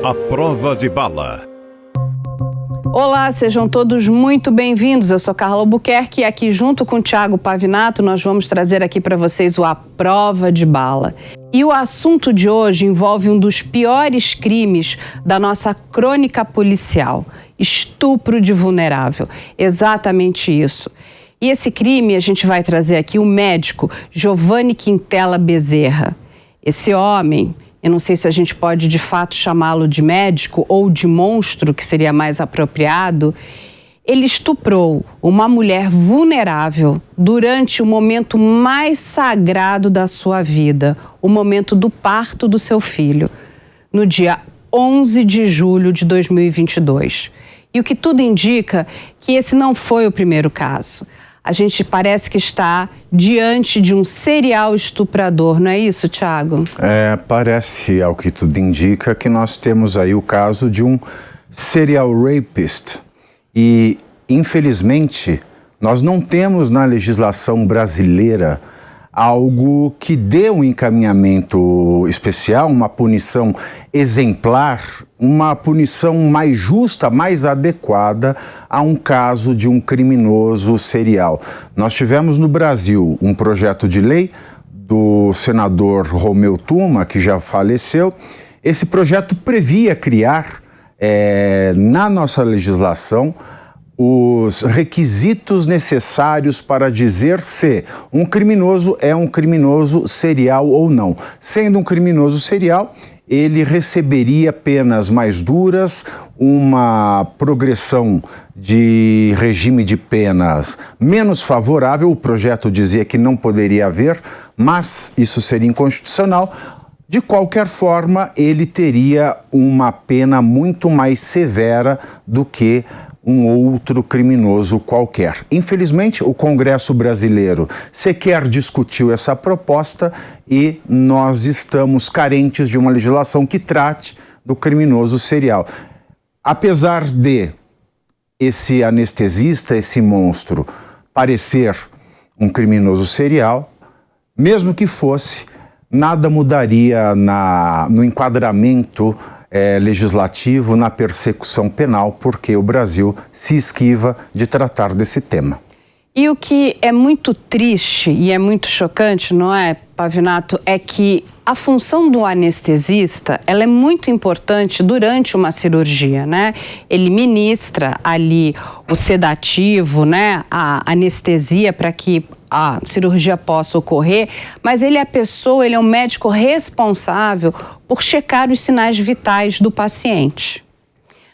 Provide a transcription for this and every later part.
A prova de bala. Olá, sejam todos muito bem-vindos. Eu sou Carla Albuquerque e aqui junto com o Thiago Pavinato nós vamos trazer aqui para vocês o A Prova de Bala. E o assunto de hoje envolve um dos piores crimes da nossa crônica policial: estupro de vulnerável. Exatamente isso. E esse crime a gente vai trazer aqui o médico Giovanni Quintela Bezerra. Esse homem, eu não sei se a gente pode de fato chamá-lo de médico ou de monstro, que seria mais apropriado. Ele estuprou uma mulher vulnerável durante o momento mais sagrado da sua vida, o momento do parto do seu filho, no dia 11 de julho de 2022. E o que tudo indica que esse não foi o primeiro caso. A gente parece que está diante de um serial estuprador, não é isso, Thiago? Parece, ao que tudo indica, que nós temos aí o caso de um serial rapist. E, infelizmente, nós não temos na legislação brasileira algo que dê um encaminhamento especial, uma punição exemplar, uma punição mais justa, mais adequada a um caso de um criminoso serial. Nós tivemos no Brasil um projeto de lei do senador Romeu Tuma, que já faleceu. Esse projeto previa criar, na nossa legislação, os requisitos necessários para dizer se um criminoso é um criminoso serial ou não. Sendo um criminoso serial, ele receberia penas mais duras, uma progressão de regime de penas menos favorável. O projeto dizia que não poderia haver, mas isso seria inconstitucional. De qualquer forma, ele teria uma pena muito mais severa do que um outro criminoso qualquer. Infelizmente, o Congresso brasileiro sequer discutiu essa proposta e nós estamos carentes de uma legislação que trate do criminoso serial. Apesar de esse anestesista, esse monstro, parecer um criminoso serial, mesmo que fosse, nada mudaria no enquadramento legislativo, na persecução penal, porque o Brasil se esquiva de tratar desse tema. E o que é muito triste e é muito chocante, não é, Pavinato, é que a função do anestesista, ela é muito importante durante uma cirurgia, né? Ele ministra ali o sedativo, né? A anestesia para que a cirurgia possa ocorrer, mas ele é um médico responsável por checar os sinais vitais do paciente.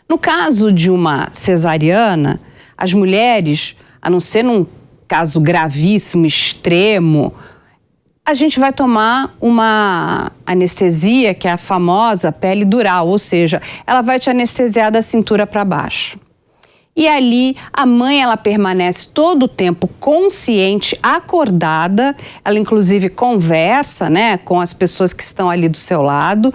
No caso de uma cesariana, as mulheres, a não ser num caso gravíssimo, extremo, a gente vai tomar uma anestesia que é a famosa pele dural, ou seja, ela vai te anestesiar da cintura para baixo. E ali a mãe, ela permanece todo o tempo consciente, acordada, ela inclusive conversa, né, com as pessoas que estão ali do seu lado.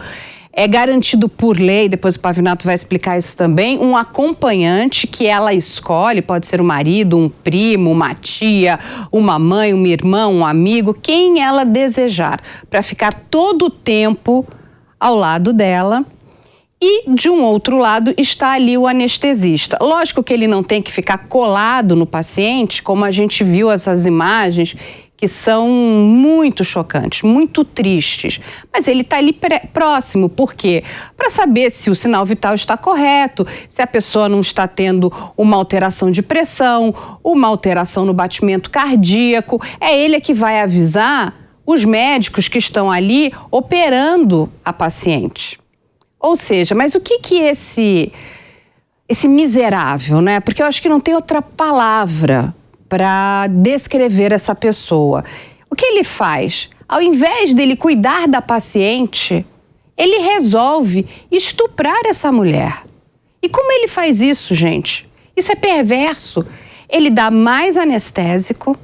É garantido por lei, depois o Pavinato vai explicar isso também, um acompanhante que ela escolhe, pode ser um marido, um primo, uma tia, uma mãe, um irmão, um amigo, quem ela desejar, para ficar todo o tempo ao lado dela. E, de um outro lado, está ali o anestesista. Lógico que ele não tem que ficar colado no paciente, como a gente viu essas imagens, que são muito chocantes, muito tristes. Mas ele está ali próximo. Por quê? Para saber se o sinal vital está correto, se a pessoa não está tendo uma alteração de pressão, uma alteração no batimento cardíaco. É ele que vai avisar os médicos que estão ali operando a paciente. Ou seja, mas o que esse miserável, né? Porque eu acho que não tem outra palavra para descrever essa pessoa. O que ele faz? Ao invés dele cuidar da paciente, ele resolve estuprar essa mulher. E como ele faz isso, gente? Isso é perverso. Ele dá mais anestésico,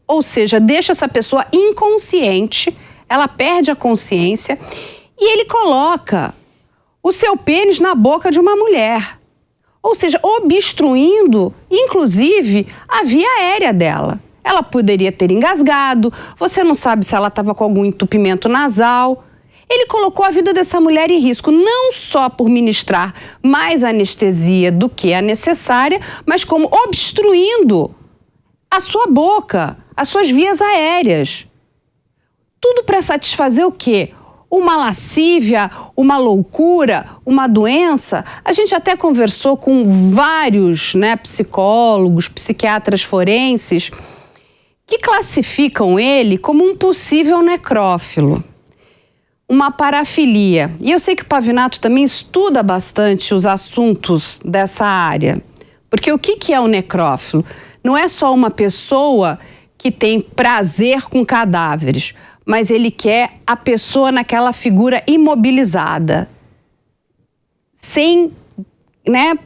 ou seja, deixa essa pessoa inconsciente, ela perde a consciência, e ele coloca o seu pênis na boca de uma mulher. Ou seja, obstruindo, inclusive, a via aérea dela. Ela poderia ter engasgado, você não sabe se ela estava com algum entupimento nasal. Ele colocou a vida dessa mulher em risco, não só por ministrar mais anestesia do que a necessária, mas como obstruindo a sua boca, as suas vias aéreas. Tudo para satisfazer o quê? Uma lascívia, uma loucura, uma doença. A gente até conversou com vários, psicólogos, psiquiatras forenses, que classificam ele como um possível necrófilo, uma parafilia. E eu sei que o Pavinato também estuda bastante os assuntos dessa área. Porque o que é o necrófilo? Não é só uma pessoa que tem prazer com cadáveres, mas ele quer a pessoa naquela figura imobilizada, sem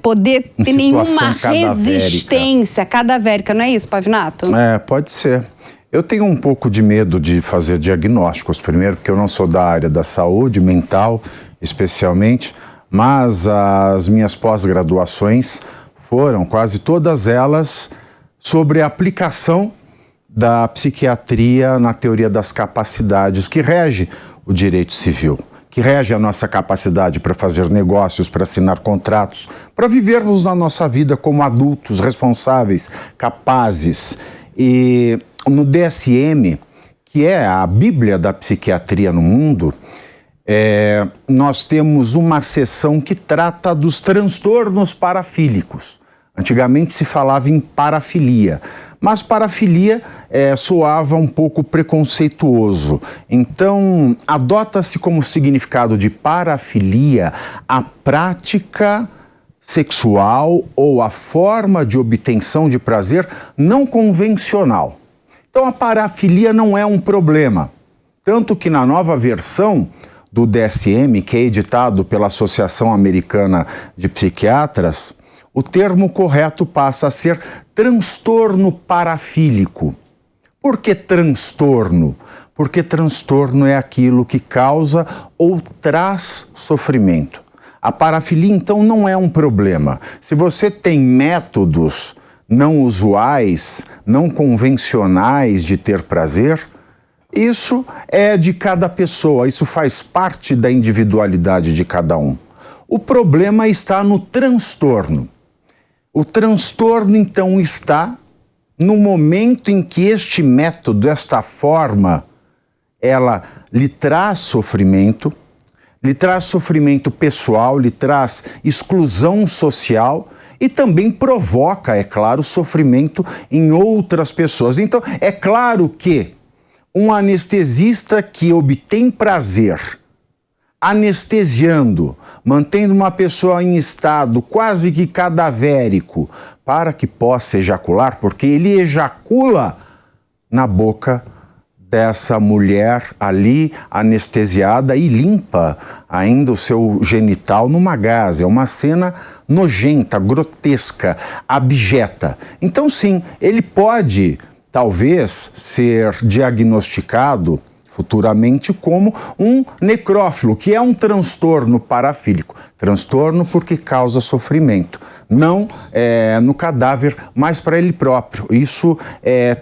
poder ter nenhuma resistência cadavérica. Não é isso, Pavinato? Pode ser. Eu tenho um pouco de medo de fazer diagnósticos, primeiro porque eu não sou da área da saúde mental, especialmente, mas as minhas pós-graduações foram, quase todas elas, sobre a aplicação da psiquiatria na teoria das capacidades, que rege o direito civil, que rege a nossa capacidade para fazer negócios, para assinar contratos, para vivermos na nossa vida como adultos responsáveis, capazes. E no DSM, que é a Bíblia da psiquiatria no mundo, nós temos uma seção que trata dos transtornos parafílicos. Antigamente se falava em parafilia, mas parafilia soava um pouco preconceituoso. Então, adota-se como significado de parafilia a prática sexual ou a forma de obtenção de prazer não convencional. Então, a parafilia não é um problema. Tanto que na nova versão do DSM, que é editado pela Associação Americana de Psiquiatras, o termo correto passa a ser transtorno parafílico. Por que transtorno? Porque transtorno é aquilo que causa ou traz sofrimento. A parafilia, então, não é um problema. Se você tem métodos não usuais, não convencionais de ter prazer, isso é de cada pessoa, isso faz parte da individualidade de cada um. O problema está no transtorno. O transtorno, então, está no momento em que este método, esta forma, ela lhe traz sofrimento pessoal, lhe traz exclusão social e também provoca, é claro, sofrimento em outras pessoas. Então, é claro que um anestesista que obtém prazer anestesiando, mantendo uma pessoa em estado quase que cadavérico para que possa ejacular, porque ele ejacula na boca dessa mulher ali anestesiada e limpa ainda o seu genital numa gaze. É uma cena nojenta, grotesca, abjeta. Então sim, ele pode talvez ser diagnosticado futuramente como um necrófilo, que é um transtorno parafílico. Transtorno porque causa sofrimento. Não no cadáver, mas para ele próprio. Isso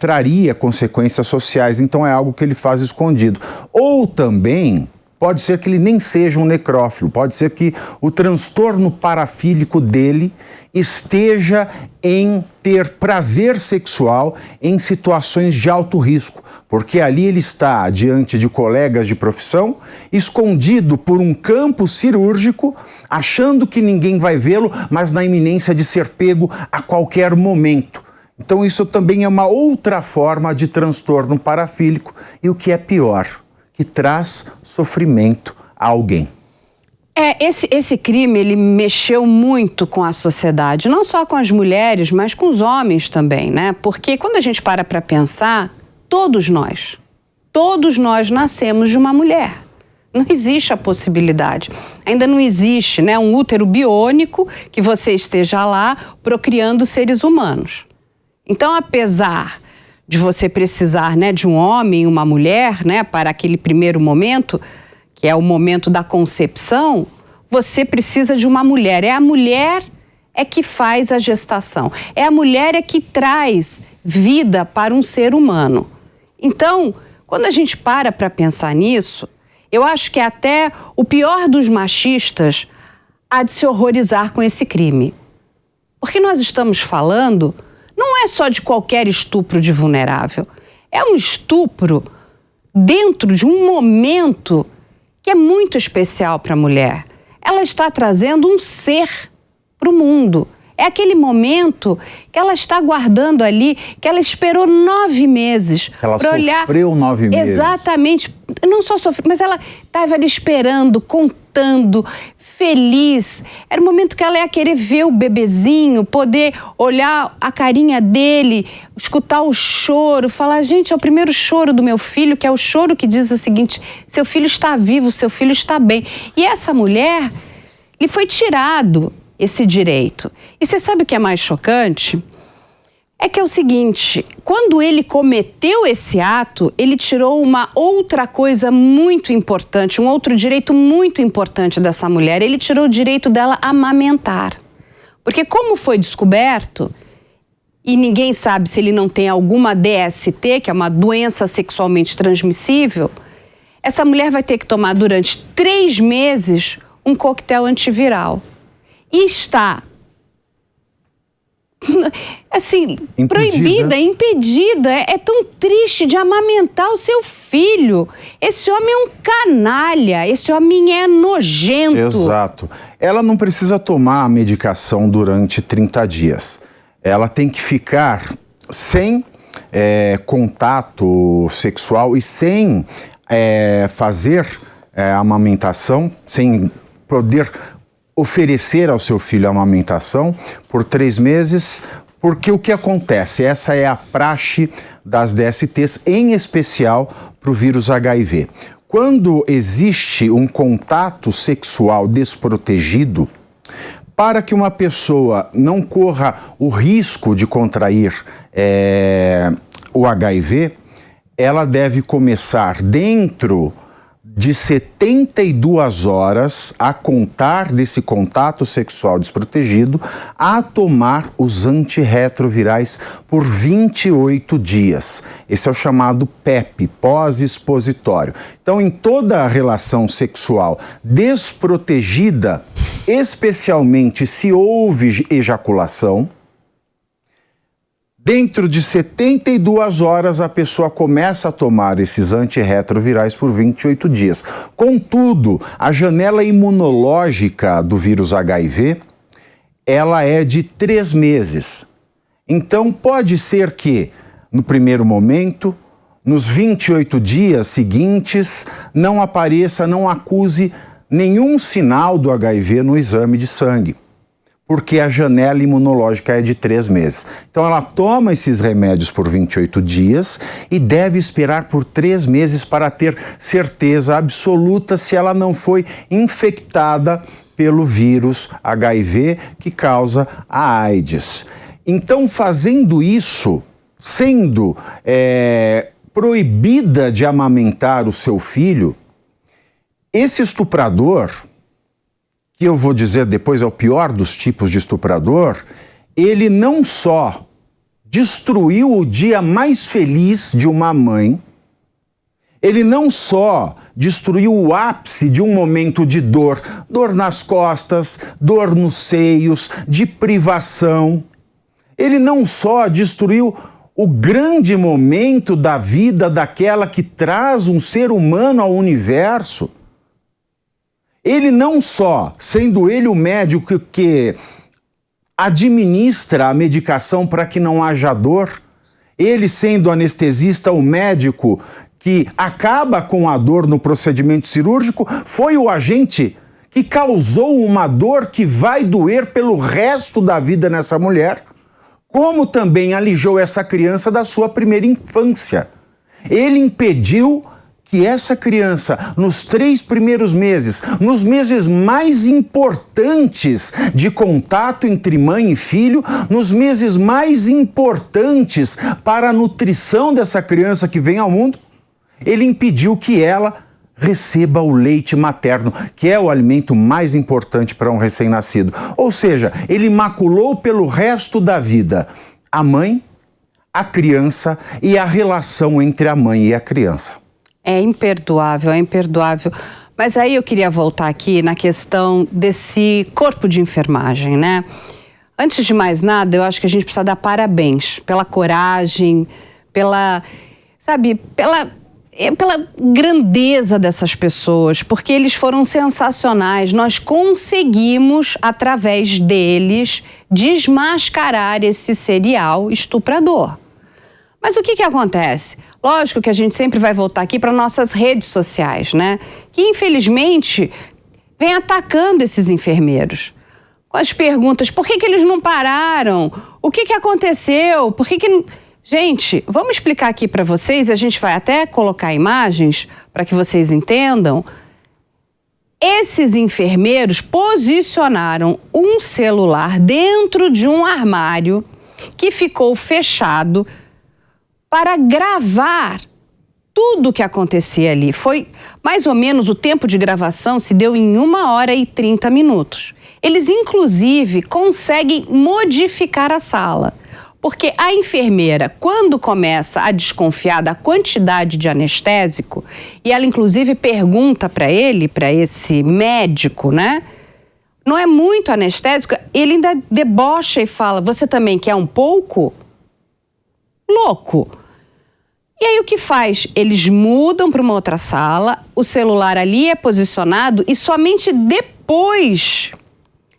traria consequências sociais, então é algo que ele faz escondido. Ou também pode ser que ele nem seja um necrófilo, pode ser que o transtorno parafílico dele esteja em ter prazer sexual em situações de alto risco, porque ali ele está diante de colegas de profissão, escondido por um campo cirúrgico, achando que ninguém vai vê-lo, mas na iminência de ser pego a qualquer momento. Então isso também é uma outra forma de transtorno parafílico e o que é pior, que traz sofrimento a alguém. Esse crime, ele mexeu muito com a sociedade, não só com as mulheres, mas com os homens também, né? Porque quando a gente para pensar, todos nós nascemos de uma mulher. Não existe a possibilidade. Ainda não existe, um útero biônico que você esteja lá procriando seres humanos. Então, apesar de você precisar, de um homem e uma mulher, para aquele primeiro momento, que é o momento da concepção, você precisa de uma mulher. A mulher que faz a gestação. A mulher que traz vida para um ser humano. Então, quando a gente para pensar nisso, Eu acho que até o pior dos machistas há de se horrorizar com esse crime. Porque nós estamos falando, não é só de qualquer estupro de vulnerável. É um estupro dentro de um momento que é muito especial para a mulher. Ela está trazendo um ser para o mundo. É aquele momento que ela está guardando ali, que ela esperou 9 meses. Ela olhar. Sofreu 9 meses. Exatamente. Não só sofreu, mas ela estava ali esperando, contando, feliz. Era o momento que ela ia querer ver o bebezinho, poder olhar a carinha dele, escutar o choro, falar, gente, é o primeiro choro do meu filho, que é o choro que diz o seguinte, seu filho está vivo, seu filho está bem. E essa mulher, lhe foi tirado esse direito. E você sabe o que é mais chocante? É que é o seguinte, quando ele cometeu esse ato, ele tirou uma outra coisa muito importante, um outro direito muito importante dessa mulher. Ele tirou o direito dela amamentar. Porque como foi descoberto, e ninguém sabe se ele não tem alguma DST, que é uma doença sexualmente transmissível, essa mulher vai ter que tomar durante 3 meses um coquetel antiviral. E está, assim, proibida, impedida. É tão triste de amamentar o seu filho. Esse homem é um canalha, esse homem é nojento. Exato. Ela não precisa tomar a medicação durante 30 dias. Ela tem que ficar sem contato sexual e sem fazer amamentação, sem poder oferecer ao seu filho a amamentação por 3 meses, porque o que acontece? Essa é a praxe das DSTs, em especial para o vírus HIV. Quando existe um contato sexual desprotegido, para que uma pessoa não corra o risco de contrair o HIV, ela deve começar dentro de 72 horas a contar desse contato sexual desprotegido a tomar os antirretrovirais por 28 dias. Esse é o chamado PEP, pós-expositório. Então, em toda a relação sexual desprotegida, especialmente se houve ejaculação, dentro de 72 horas, a pessoa começa a tomar esses antirretrovirais por 28 dias. Contudo, a janela imunológica do vírus HIV, ela é de 3 meses. Então, pode ser que, no primeiro momento, nos 28 dias seguintes, não apareça, não acuse nenhum sinal do HIV no exame de sangue, porque a janela imunológica é de 3 meses. Então ela toma esses remédios por 28 dias e deve esperar por 3 meses para ter certeza absoluta se ela não foi infectada pelo vírus HIV que causa a AIDS. Então, fazendo isso, sendo proibida de amamentar o seu filho, esse estuprador, que eu vou dizer depois é o pior dos tipos de estuprador, ele não só destruiu o dia mais feliz de uma mãe, ele não só destruiu o ápice de um momento de dor, dor nas costas, dor nos seios, de privação, ele não só destruiu o grande momento da vida daquela que traz um ser humano ao universo. Ele não só, sendo ele o médico que administra a medicação para que não haja dor, ele sendo anestesista, o médico que acaba com a dor no procedimento cirúrgico, foi o agente que causou uma dor que vai doer pelo resto da vida nessa mulher, como também alijou essa criança da sua primeira infância. Ele impediu que essa criança, nos 3 primeiros meses, nos meses mais importantes de contato entre mãe e filho, nos meses mais importantes para a nutrição dessa criança que vem ao mundo, ele impediu que ela receba o leite materno, que é o alimento mais importante para um recém-nascido. Ou seja, ele maculou pelo resto da vida a mãe, a criança e a relação entre a mãe e a criança. É imperdoável, é imperdoável. Mas aí eu queria voltar aqui na questão desse corpo de enfermagem, né? Antes de mais nada, eu acho que a gente precisa dar parabéns pela coragem, pela grandeza dessas pessoas, porque eles foram sensacionais. Nós conseguimos, através deles, desmascarar esse serial estuprador. Mas o que acontece? Lógico que a gente sempre vai voltar aqui para nossas redes sociais, né? Que, infelizmente, vem atacando esses enfermeiros. Com as perguntas, por que eles não pararam? O que aconteceu? Por que... Gente, vamos explicar aqui para vocês, e a gente vai até colocar imagens para que vocês entendam. Esses enfermeiros posicionaram um celular dentro de um armário que ficou fechado para gravar tudo o que acontecia ali. Foi mais ou menos o tempo de gravação se deu em 1h30. Eles, inclusive, conseguem modificar a sala. Porque a enfermeira, quando começa a desconfiar da quantidade de anestésico, e ela, inclusive, pergunta para esse médico, né? Não é muito anestésico, ele ainda debocha e fala, você também quer um pouco? Louco! E aí o que faz? Eles mudam para uma outra sala, o celular ali é posicionado e somente depois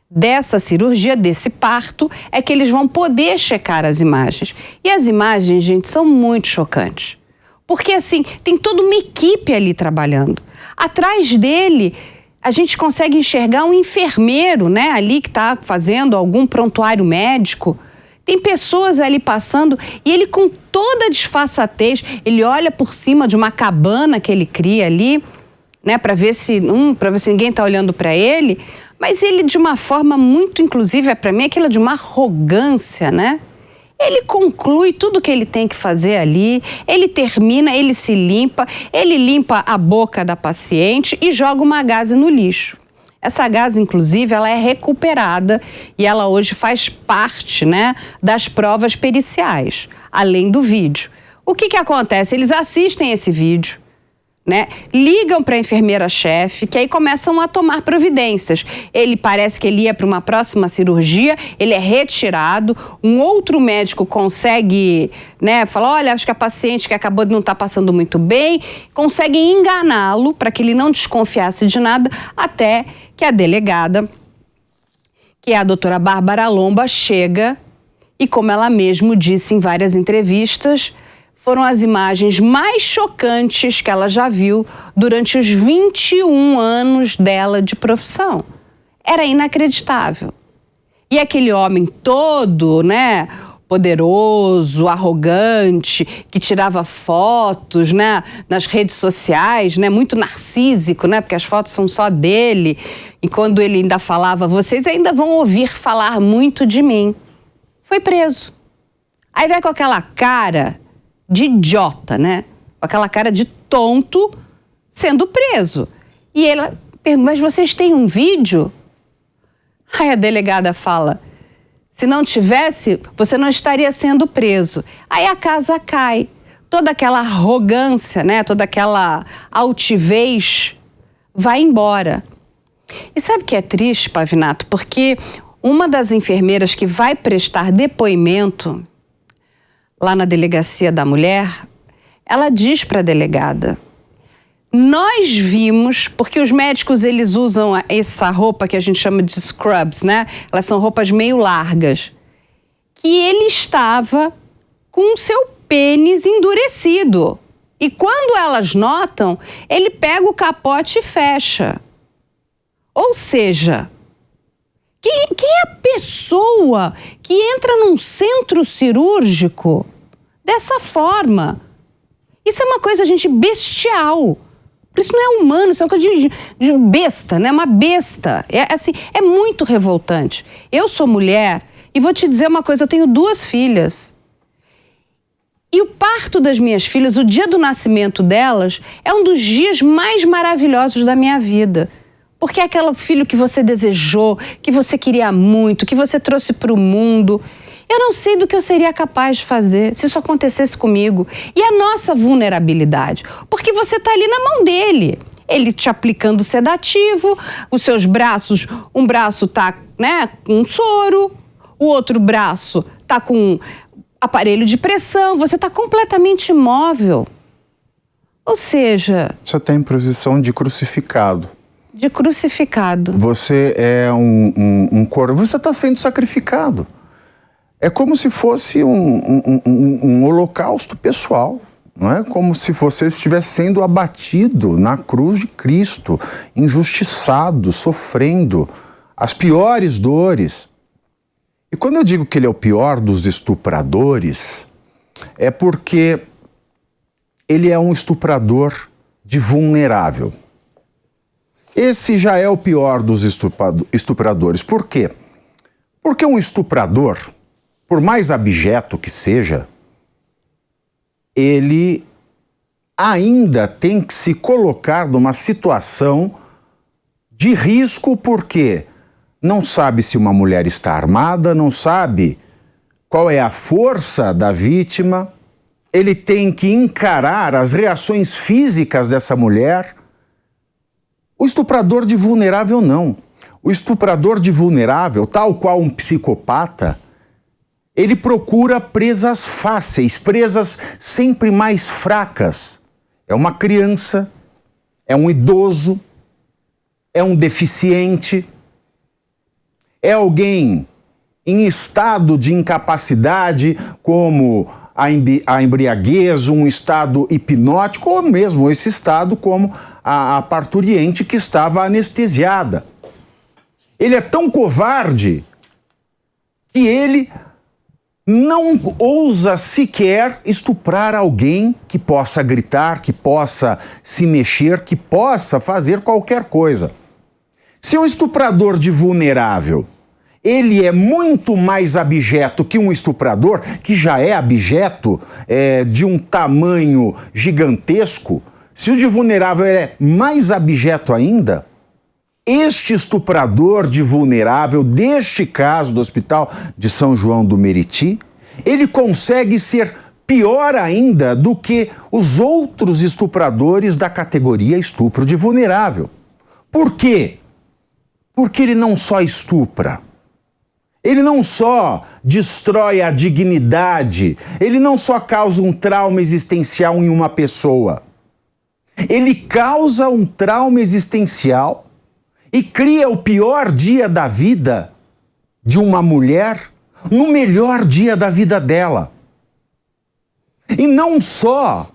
dessa cirurgia, desse parto, é que eles vão poder checar as imagens. E as imagens, gente, são muito chocantes. Porque, assim, tem toda uma equipe ali trabalhando. Atrás dele, a gente consegue enxergar um enfermeiro, né, ali que está fazendo algum prontuário médico. Tem pessoas ali passando e ele, com toda a disfarçatez, ele olha por cima de uma cabana que ele cria ali, né, para ver se ninguém está olhando para ele, mas ele, de uma forma muito, inclusive, para mim, aquilo de uma arrogância, né? Ele conclui tudo que ele tem que fazer ali, ele termina, ele se limpa, ele limpa a boca da paciente e joga uma gaze no lixo. Essa gaze, inclusive, ela é recuperada e ela hoje faz parte, né, das provas periciais, além do vídeo. O que acontece? Eles assistem esse vídeo, né? Ligam para a enfermeira-chefe, que aí começam a tomar providências. Ele parece que ele ia para uma próxima cirurgia, ele é retirado, um outro médico consegue, né, falar, olha, acho que a paciente que acabou de não estar passando muito bem, conseguem enganá-lo para que ele não desconfiasse de nada, até que a delegada, que é a doutora Bárbara Lomba, chega e, como ela mesmo disse em várias entrevistas, foram as imagens mais chocantes que ela já viu durante os 21 anos dela de profissão. Era inacreditável. E aquele homem todo, né, poderoso, arrogante, que tirava fotos, né, nas redes sociais, né, muito narcísico, né, porque as fotos são só dele. E quando ele ainda falava, vocês ainda vão ouvir falar muito de mim. Foi preso. Aí vai com aquela cara de idiota, né? Com aquela cara de tonto, sendo preso. E ela pergunta, mas vocês têm um vídeo? Aí a delegada fala, se não tivesse, você não estaria sendo preso. Aí a casa cai. Toda aquela arrogância, né? Toda aquela altivez vai embora. E sabe o que é triste, Pavinato? Porque uma das enfermeiras que vai prestar depoimento lá na delegacia da mulher, ela diz para a delegada, nós vimos, porque os médicos eles usam essa roupa que a gente chama de scrubs, né? Elas são roupas meio largas, que ele estava com o seu pênis endurecido. E quando elas notam, ele pega o capote e fecha. Ou seja, quem é a pessoa que entra num centro cirúrgico dessa forma? Isso é uma coisa, gente, bestial. Por isso não é humano, isso é uma coisa de besta, né? Uma besta. É muito revoltante. Eu sou mulher e vou te dizer uma coisa, eu tenho 2 filhas. E o parto das minhas filhas, o dia do nascimento delas, é um dos dias mais maravilhosos da minha vida. Porque é aquele filho que você desejou, que você queria muito, que você trouxe para o mundo. Eu não sei do que eu seria capaz de fazer se isso acontecesse comigo. E a nossa vulnerabilidade, porque você está ali na mão dele. Ele te aplicando sedativo, os seus braços, um braço está, né, com um soro, o outro braço está com aparelho de pressão, você está completamente imóvel. Ou seja... Você está em posição de crucificado. De crucificado. Você é um corpo, você está sendo sacrificado. É como se fosse um holocausto pessoal. Não é como se você estivesse sendo abatido na cruz de Cristo, injustiçado, sofrendo as piores dores. E quando eu digo que ele é o pior dos estupradores, é porque ele é um estuprador de vulnerável. Esse já é o pior dos estupradores. Por quê? Porque um estuprador, por mais abjeto que seja, ele ainda tem que se colocar numa situação de risco, porque não sabe se uma mulher está armada, não sabe qual é a força da vítima, ele tem que encarar as reações físicas dessa mulher. O estuprador de vulnerável não. O estuprador de vulnerável, tal qual um psicopata, ele procura presas fáceis, presas sempre mais fracas. É uma criança, é um idoso, é um deficiente, é alguém em estado de incapacidade, como a embriaguez, um estado hipnótico, ou mesmo esse estado como a parturiente que estava anestesiada. Ele é tão covarde que ele não ousa sequer estuprar alguém que possa gritar, que possa se mexer, que possa fazer qualquer coisa. Se um estuprador de vulnerável, ele é muito mais abjeto que um estuprador, que já é abjeto, de um tamanho gigantesco, se o de vulnerável é mais abjeto ainda, este estuprador de vulnerável, deste caso do Hospital de São João do Meriti, ele consegue ser pior ainda do que os outros estupradores da categoria estupro de vulnerável. Por quê? Porque ele não só estupra, ele não só destrói a dignidade, ele não só causa um trauma existencial em uma pessoa, ele causa um trauma existencial e cria o pior dia da vida de uma mulher no melhor dia da vida dela. E não só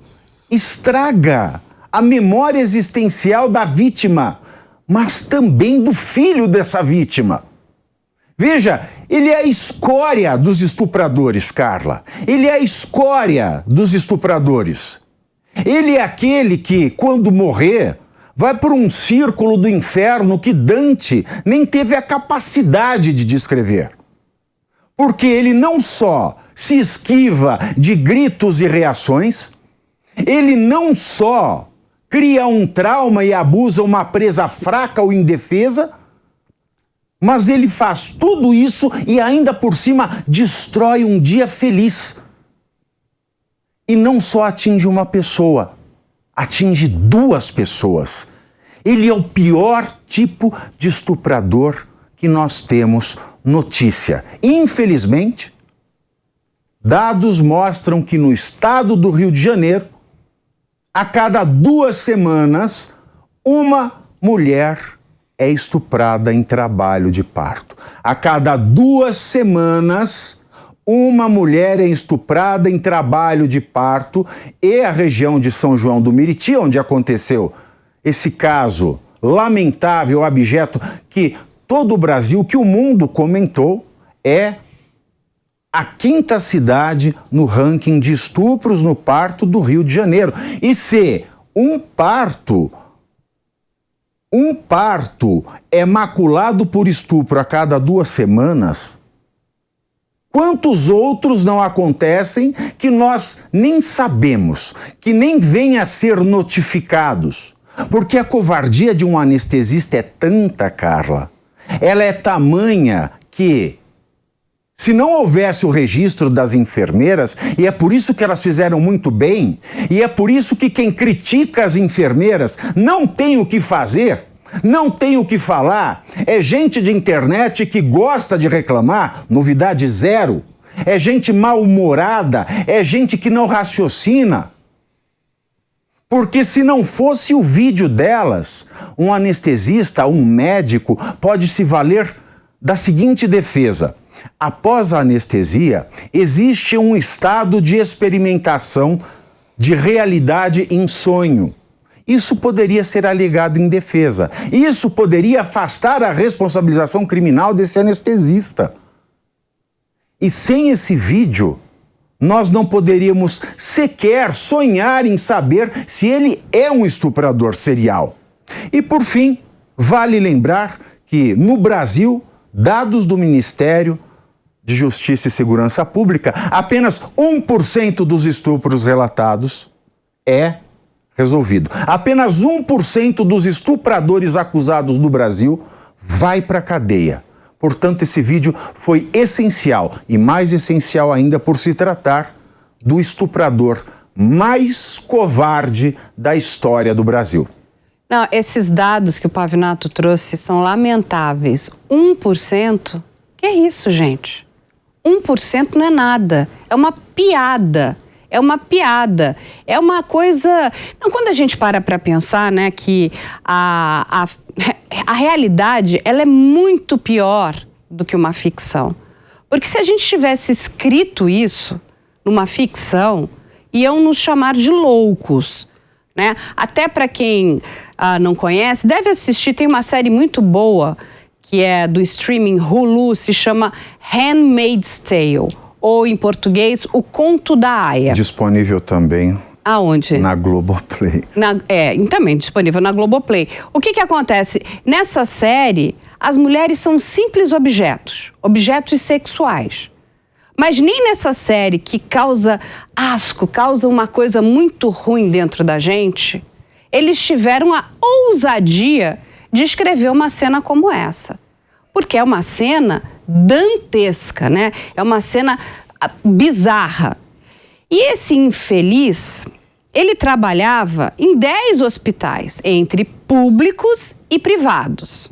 estraga a memória existencial da vítima, mas também do filho dessa vítima. Veja, ele é a escória dos estupradores, Carla. Ele é a escória dos estupradores. Ele é aquele que, quando morrer, vai por um círculo do inferno que Dante nem teve a capacidade de descrever. Porque ele não só se esquiva de gritos e reações, ele não só cria um trauma e abusa uma presa fraca ou indefesa, mas ele faz tudo isso e ainda por cima destrói um dia feliz. E não só atinge uma pessoa, atinge duas pessoas. Ele é o pior tipo de estuprador que nós temos notícia. Infelizmente, dados mostram que no estado do Rio de Janeiro, a cada 2 semanas, uma mulher é estuprada em trabalho de parto. A cada 2 semanas, uma mulher é estuprada em trabalho de parto, e a região de São João do Meriti, onde aconteceu esse caso lamentável, abjeto, que todo o Brasil, que o mundo comentou, é a 5ª cidade no ranking de estupros no parto do Rio de Janeiro. E se um parto é maculado por estupro a cada 2 semanas, quantos outros não acontecem que nós nem sabemos, que nem vêm a ser notificados? Porque a covardia de um anestesista é tanta, Carla, ela é tamanha que, Se não houvesse o registro das enfermeiras, e é por isso que elas fizeram muito bem, e é por isso que quem critica as enfermeiras não tem o que fazer, não tem o que falar, é gente de internet que gosta de reclamar, novidade zero, é gente mal-humorada, é gente que não raciocina. Porque se não fosse o vídeo delas, um anestesista, um médico, pode se valer da seguinte defesa: após a anestesia, existe um estado de experimentação de realidade em sonho. Isso poderia ser alegado em defesa. Isso poderia afastar a responsabilização criminal desse anestesista. E sem esse vídeo, nós não poderíamos sequer sonhar em saber se ele é um estuprador serial. E por fim, vale lembrar que no Brasil, dados do Ministério de Justiça e Segurança Pública, apenas 1% dos estupros relatados é resolvido. Apenas 1% dos estupradores acusados no Brasil vai para a cadeia. Portanto, esse vídeo foi essencial, e mais essencial ainda por se tratar do estuprador mais covarde da história do Brasil. Não, esses dados que o Pavinato trouxe são lamentáveis. 1%? Que é isso, gente? 1% não é nada. É uma piada. É uma piada. É uma coisa... Não, quando a gente para pensar, né, que a realidade, ela é muito pior do que uma ficção. Porque se a gente tivesse escrito isso numa ficção, iam nos chamar de loucos, né? Até para quem não conhece, deve assistir, tem uma série muito boa, que é do streaming Hulu, se chama Handmaid's Tale, ou em português, O Conto da Aia. Disponível também. Aonde? Na Globoplay. Também disponível na Globoplay. O que acontece? Nessa série, as mulheres são simples objetos sexuais. Mas nem nessa série, que causa asco, causa uma coisa muito ruim dentro da gente, eles tiveram a ousadia de escrever uma cena como essa. Porque é uma cena dantesca, né? É uma cena bizarra. E esse infeliz, ele trabalhava em 10 hospitais, entre públicos e privados.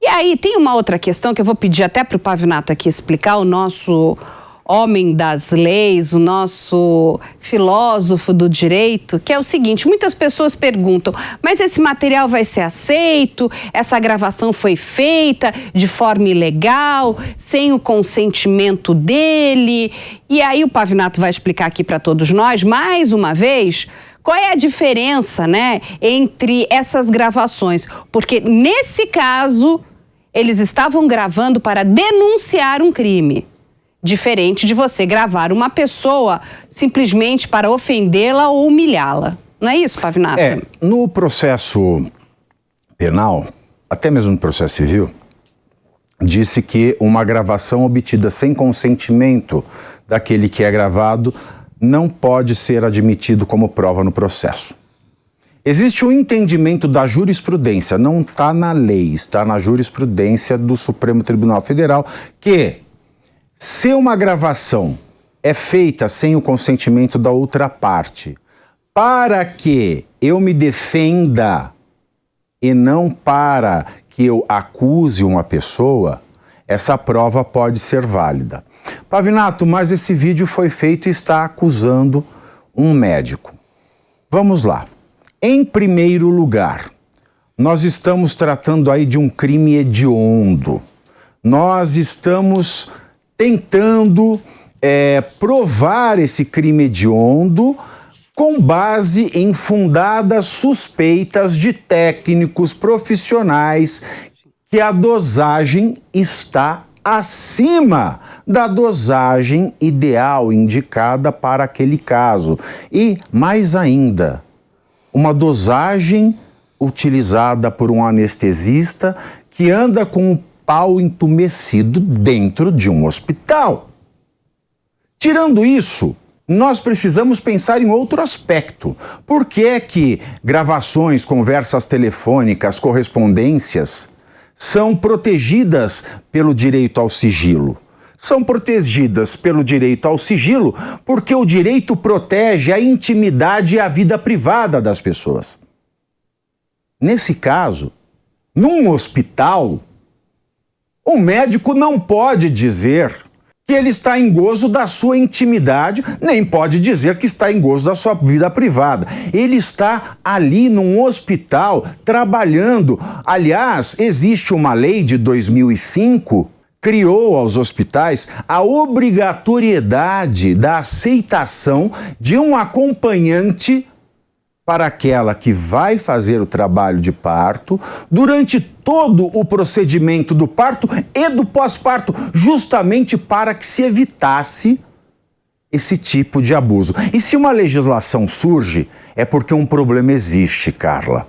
E aí tem uma outra questão que eu vou pedir até para o Pavinato aqui explicar, o nosso homem das leis, o nosso filósofo do direito, que é o seguinte: muitas pessoas perguntam, mas esse material vai ser aceito? Essa gravação foi feita de forma ilegal, sem o consentimento dele? E aí o Pavinato vai explicar aqui para todos nós, mais uma vez, qual é a diferença, né, entre essas gravações. Porque nesse caso, eles estavam gravando para denunciar um crime. Diferente de você gravar uma pessoa simplesmente para ofendê-la ou humilhá-la. Não é isso, Pavinato? No processo penal, até mesmo no processo civil, disse que uma gravação obtida sem consentimento daquele que é gravado não pode ser admitido como prova no processo. Existe um entendimento da jurisprudência, não está na lei, está na jurisprudência do Supremo Tribunal Federal, que se uma gravação é feita sem o consentimento da outra parte, para que eu me defenda e não para que eu acuse uma pessoa, essa prova pode ser válida. Pavinato, mas esse vídeo foi feito e está acusando um médico. Vamos lá. Em primeiro lugar, nós estamos tratando aí de um crime hediondo. Nós estamos tentando provar esse crime hediondo com base em fundadas suspeitas de técnicos profissionais que a dosagem está acima da dosagem ideal indicada para aquele caso. E, mais ainda, uma dosagem utilizada por um anestesista que anda com o pau entumecido dentro de um hospital. Tirando isso, nós precisamos pensar em outro aspecto. Por que é que gravações, conversas telefônicas, correspondências são protegidas pelo direito ao sigilo? são protegidas pelo direito ao sigilo, porque o direito protege a intimidade e a vida privada das pessoas. Nesse caso, num hospital, o médico não pode dizer que ele está em gozo da sua intimidade, nem pode dizer que está em gozo da sua vida privada. Ele está ali num hospital trabalhando. Aliás, existe uma lei de 2005 criou aos hospitais a obrigatoriedade da aceitação de um acompanhante para aquela que vai fazer o trabalho de parto durante todo o procedimento do parto e do pós-parto, justamente para que se evitasse esse tipo de abuso. E se uma legislação surge, é porque um problema existe, Carla.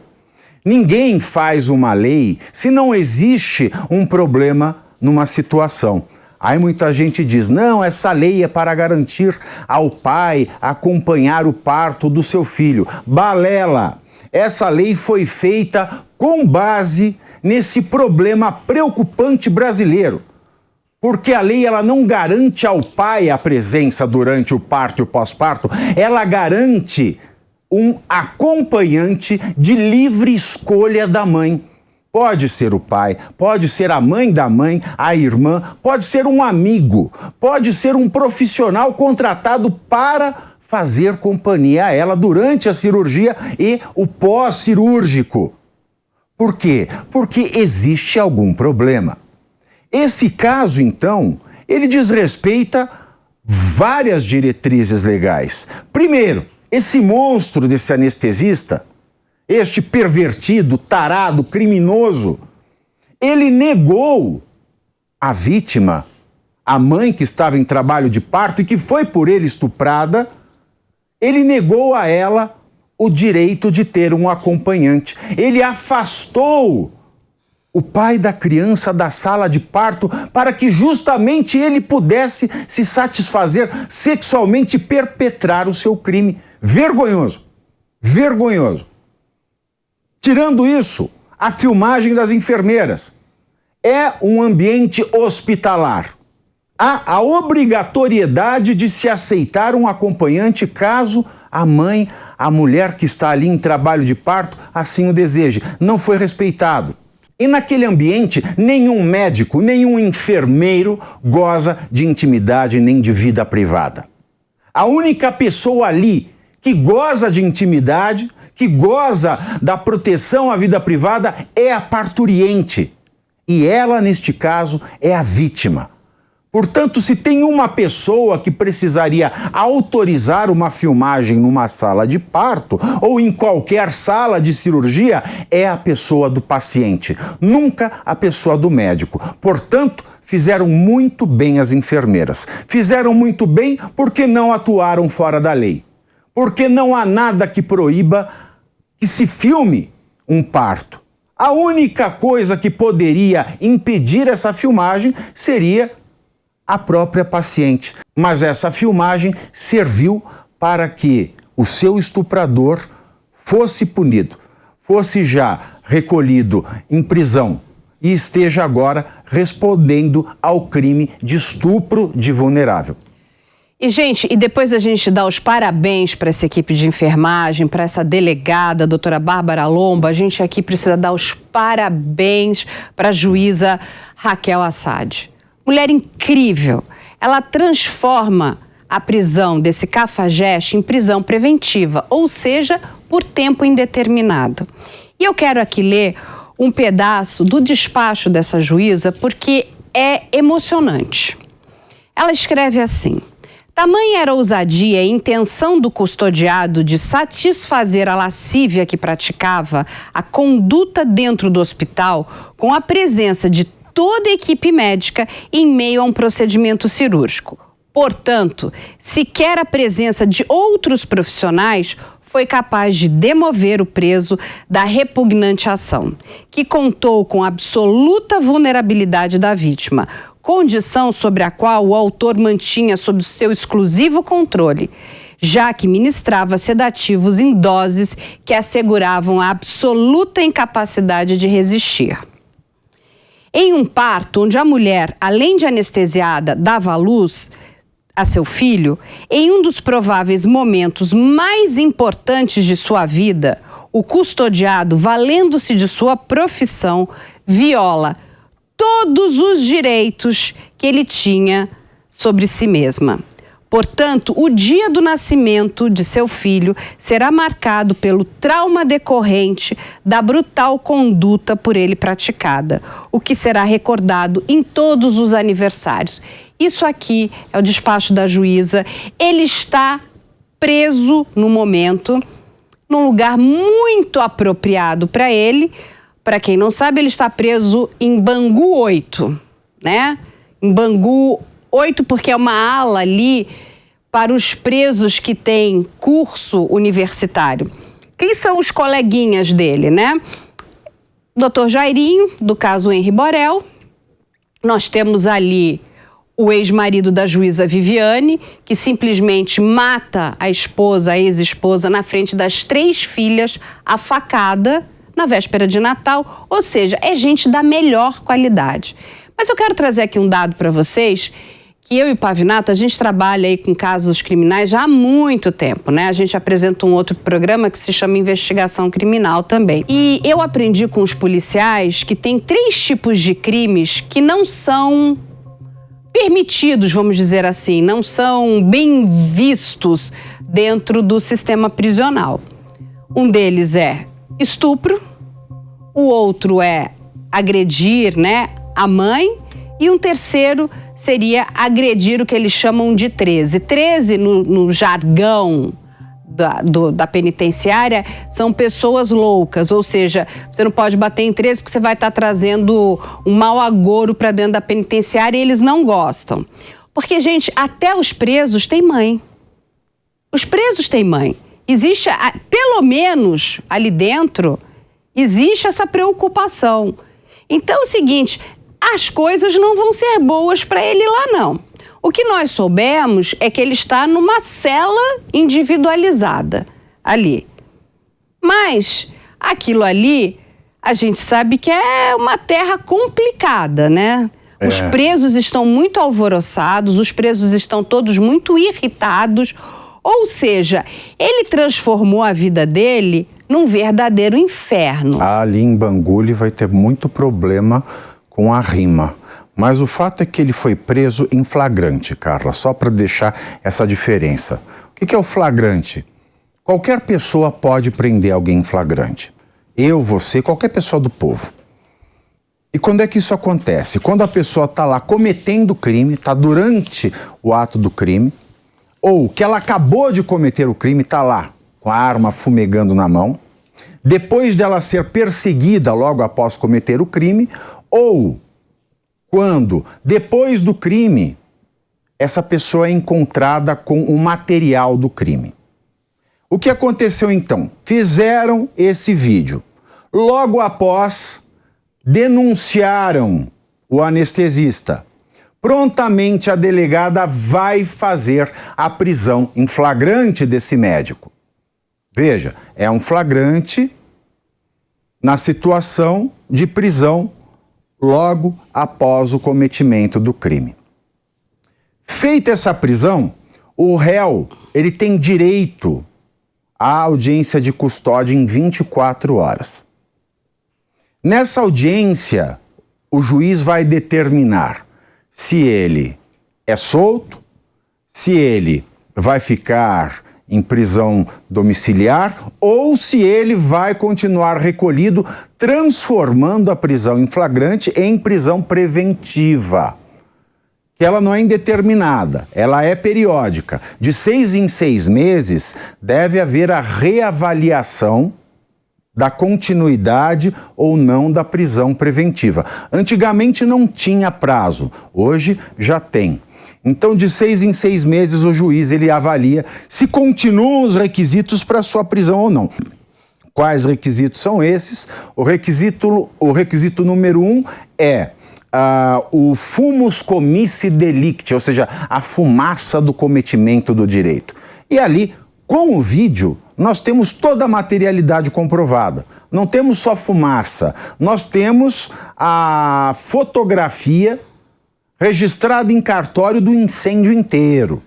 Ninguém faz uma lei se não existe um problema numa situação. Aí muita gente diz, não, essa lei é para garantir ao pai acompanhar o parto do seu filho. Balela! Essa lei foi feita com base nesse problema preocupante brasileiro. Porque a lei ela não garante ao pai a presença durante o parto e o pós-parto, ela garante um acompanhante de livre escolha da mãe. Pode ser o pai, pode ser a mãe da mãe, a irmã, pode ser um amigo, pode ser um profissional contratado para fazer companhia a ela durante a cirurgia e o pós-cirúrgico. Por quê? Porque existe algum problema. Esse caso, então, ele desrespeita várias diretrizes legais. Primeiro, esse monstro desse anestesista, este pervertido, tarado, criminoso, ele negou à vítima, a mãe que estava em trabalho de parto e que foi por ele estuprada, ele negou a ela o direito de ter um acompanhante. Ele afastou o pai da criança da sala de parto para que justamente ele pudesse se satisfazer sexualmente e perpetrar o seu crime. Vergonhoso. Vergonhoso. Tirando isso, a filmagem das enfermeiras é um ambiente hospitalar. Há a obrigatoriedade de se aceitar um acompanhante caso a mãe, a mulher que está ali em trabalho de parto, assim o deseje. Não foi respeitado. E naquele ambiente, nenhum médico, nenhum enfermeiro goza de intimidade nem de vida privada. A única pessoa ali que goza de intimidade, que goza da proteção à vida privada é a parturiente. E ela, neste caso, é a vítima. Portanto, se tem uma pessoa que precisaria autorizar uma filmagem numa sala de parto ou em qualquer sala de cirurgia, é a pessoa do paciente, nunca a pessoa do médico. Portanto, fizeram muito bem as enfermeiras. Fizeram muito bem porque não atuaram fora da lei. Porque não há nada que proíba que se filme um parto. A única coisa que poderia impedir essa filmagem seria a própria paciente. Mas essa filmagem serviu para que o seu estuprador fosse punido, fosse já recolhido em prisão e esteja agora respondendo ao crime de estupro de vulnerável. E, gente, e depois a gente dá os parabéns para essa equipe de enfermagem, para essa delegada, a doutora Bárbara Lomba, a gente aqui precisa dar os parabéns para a juíza Raquel Assad. Mulher incrível. Ela transforma a prisão desse cafajeste em prisão preventiva, ou seja, por tempo indeterminado. E eu quero aqui ler um pedaço do despacho dessa juíza porque é emocionante. Ela escreve assim: tamanha era a ousadia e intenção do custodiado de satisfazer a lascívia que praticava a conduta dentro do hospital com a presença de toda a equipe médica em meio a um procedimento cirúrgico. Portanto, sequer a presença de outros profissionais foi capaz de demover o preso da repugnante ação, que contou com a absoluta vulnerabilidade da vítima, condição sobre a qual o autor mantinha sob seu exclusivo controle, já que ministrava sedativos em doses que asseguravam a absoluta incapacidade de resistir. em um parto onde a mulher, além de anestesiada, dava à luz a seu filho, em um dos prováveis momentos mais importantes de sua vida, o custodiado, valendo-se de sua profissão, viola todos os direitos que ele tinha sobre si mesma. Portanto, o dia do nascimento de seu filho será marcado pelo trauma decorrente da brutal conduta por ele praticada, o que será recordado em todos os aniversários. Isso aqui é o despacho da juíza. Ele está preso no momento, num lugar muito apropriado para ele. Para quem não sabe, ele está preso em Bangu 8, né? Em Bangu 8, porque é uma ala ali para os presos que têm curso universitário. Quem são os coleguinhas dele, né? Dr. Jairinho, do caso Henri Borel. Nós temos ali o ex-marido da juíza Viviane, que simplesmente mata a esposa, a ex-esposa, na frente das 3 filhas, a facada, na véspera de Natal. Ou seja, é gente da melhor qualidade. Mas eu quero trazer aqui um dado para vocês, que eu e o Pavinato, a gente trabalha aí com casos criminais já há muito tempo, né? A gente apresenta um outro programa que se chama Investigação Criminal também. E eu aprendi com os policiais que tem 3 tipos de crimes que não são permitidos, vamos dizer assim, não são bem vistos dentro do sistema prisional. Um deles é estupro, o outro é agredir, né, a mãe, e um terceiro seria agredir o que eles chamam de 13. 13, no jargão da penitenciária, são pessoas loucas, ou seja, você não pode bater em 13 porque você vai estar trazendo um mau agouro para dentro da penitenciária e eles não gostam. Porque, gente, até os presos têm mãe. Os presos têm mãe. Existe, pelo menos ali dentro, existe essa preocupação. Então é o seguinte, as coisas não vão ser boas para ele lá, não. O que nós soubemos é que ele está numa cela individualizada ali. Mas aquilo ali, a gente sabe que é uma terra complicada, né? Os presos estão muito alvoroçados, os presos estão todos muito irritados. Ou seja, ele transformou a vida dele num verdadeiro inferno. Ali em Bangu ele vai ter muito problema com a rima. Mas o fato é que ele foi preso em flagrante, Carla, só para deixar essa diferença. O que é o flagrante? Qualquer pessoa pode prender alguém em flagrante. Eu, você, qualquer pessoa do povo. E quando é que isso acontece? Quando a pessoa está lá cometendo o crime, está durante o ato do crime, ou que ela acabou de cometer o crime, está lá com a arma fumegando na mão, depois dela ser perseguida logo após cometer o crime, ou quando, depois do crime, essa pessoa é encontrada com o material do crime. O que aconteceu então? Fizeram esse vídeo. Logo após, denunciaram o anestesista. Prontamente a delegada vai fazer a prisão em flagrante desse médico. Veja, é um flagrante na situação de prisão logo após o cometimento do crime. Feita essa prisão, o réu ele tem direito à audiência de custódia em 24 horas. Nessa audiência, o juiz vai determinar se ele é solto, se ele vai ficar em prisão domiciliar ou se ele vai continuar recolhido, transformando a prisão em flagrante em prisão preventiva. Que ela não é indeterminada, ela é periódica. De 6 em 6 meses deve haver a reavaliação da continuidade ou não da prisão preventiva. Antigamente não tinha prazo, hoje já tem. Então, de 6 em 6 meses, o juiz ele avalia se continuam os requisitos para sua prisão ou não. Quais requisitos são esses? O requisito número 1 é o fumus comissi delicti, ou seja, a fumaça do cometimento do direito. E ali, com o vídeo, nós temos toda a materialidade comprovada. Não temos só fumaça, nós temos a fotografia registrada em cartório do incêndio inteiro.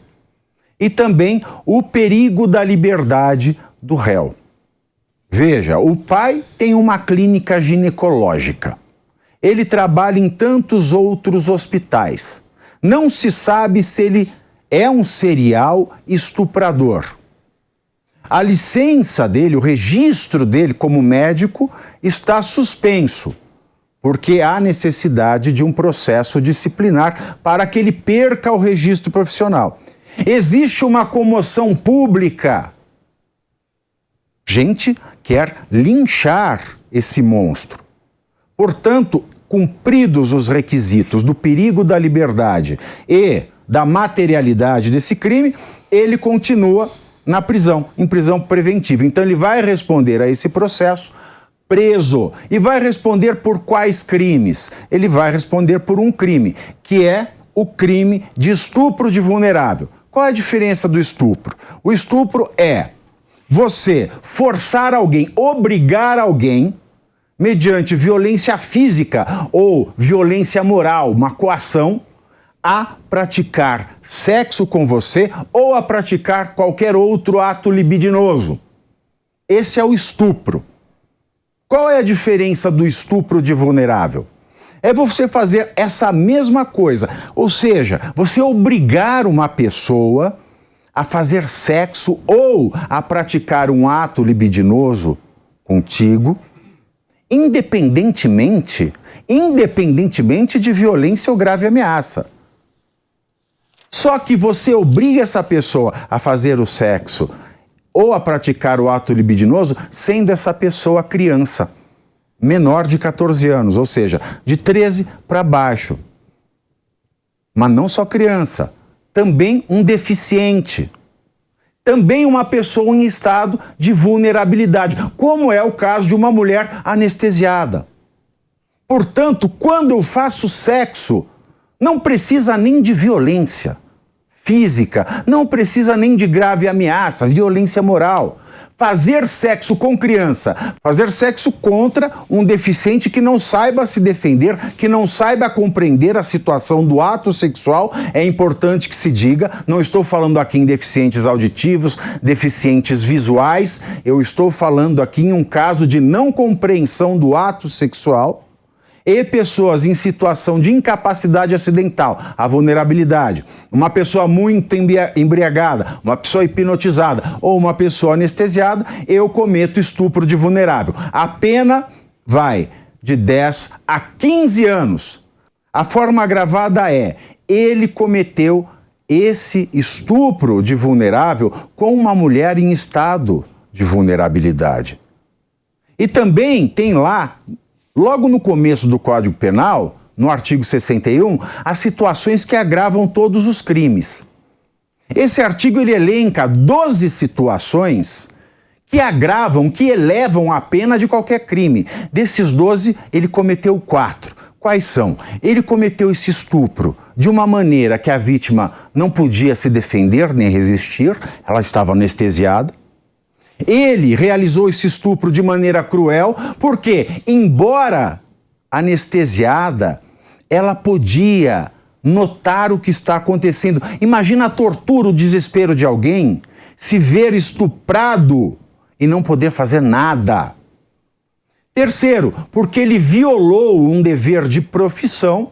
E também o perigo da liberdade do réu. Veja, o pai tem uma clínica ginecológica. Ele trabalha em tantos outros hospitais. Não se sabe se ele é um serial estuprador. A licença dele, o registro dele como médico está suspenso, porque há necessidade de um processo disciplinar para que ele perca o registro profissional. Existe uma comoção pública. Gente quer linchar esse monstro. Portanto, cumpridos os requisitos do perigo da liberdade e da materialidade desse crime, ele continua na prisão, em prisão preventiva. Então ele vai responder a esse processo preso. E vai responder por quais crimes? Ele vai responder por um crime, que é o crime de estupro de vulnerável. Qual é a diferença do estupro? O estupro é você forçar alguém, obrigar alguém, mediante violência física ou violência moral, uma coação, a praticar sexo com você ou a praticar qualquer outro ato libidinoso. Esse é o estupro. Qual é a diferença do estupro de vulnerável? É você fazer essa mesma coisa, ou seja, você obrigar uma pessoa a fazer sexo ou a praticar um ato libidinoso contigo, independentemente de violência ou grave ameaça. Só que você obriga essa pessoa a fazer o sexo ou a praticar o ato libidinoso, sendo essa pessoa criança, menor de 14 anos, ou seja, de 13 para baixo. Mas não só criança, também um deficiente, também uma pessoa em estado de vulnerabilidade, como é o caso de uma mulher anestesiada. Portanto, quando eu faço sexo, não precisa nem de violência física, não precisa nem de grave ameaça, violência moral. Fazer sexo com criança, fazer sexo contra um deficiente que não saiba se defender, que não saiba compreender a situação do ato sexual, é importante que se diga, não estou falando aqui em deficientes auditivos, deficientes visuais, eu estou falando aqui em um caso de não compreensão do ato sexual, e pessoas em situação de incapacidade acidental, a vulnerabilidade, uma pessoa muito embriagada, uma pessoa hipnotizada ou uma pessoa anestesiada, eu cometo estupro de vulnerável. A pena vai de 10 a 15 anos. A forma agravada é, ele cometeu esse estupro de vulnerável com uma mulher em estado de vulnerabilidade. E também tem lá, logo no começo do Código Penal, no artigo 61, as situações que agravam todos os crimes. Esse artigo ele elenca 12 situações que agravam, que elevam a pena de qualquer crime. Desses 12, ele cometeu 4. Quais são? Ele cometeu esse estupro de uma maneira que a vítima não podia se defender nem resistir, ela estava anestesiada. Ele realizou esse estupro de maneira cruel, porque, embora anestesiada, ela podia notar o que está acontecendo. Imagina a tortura, o desespero de alguém se ver estuprado e não poder fazer nada. Terceiro, porque ele violou um dever de profissão.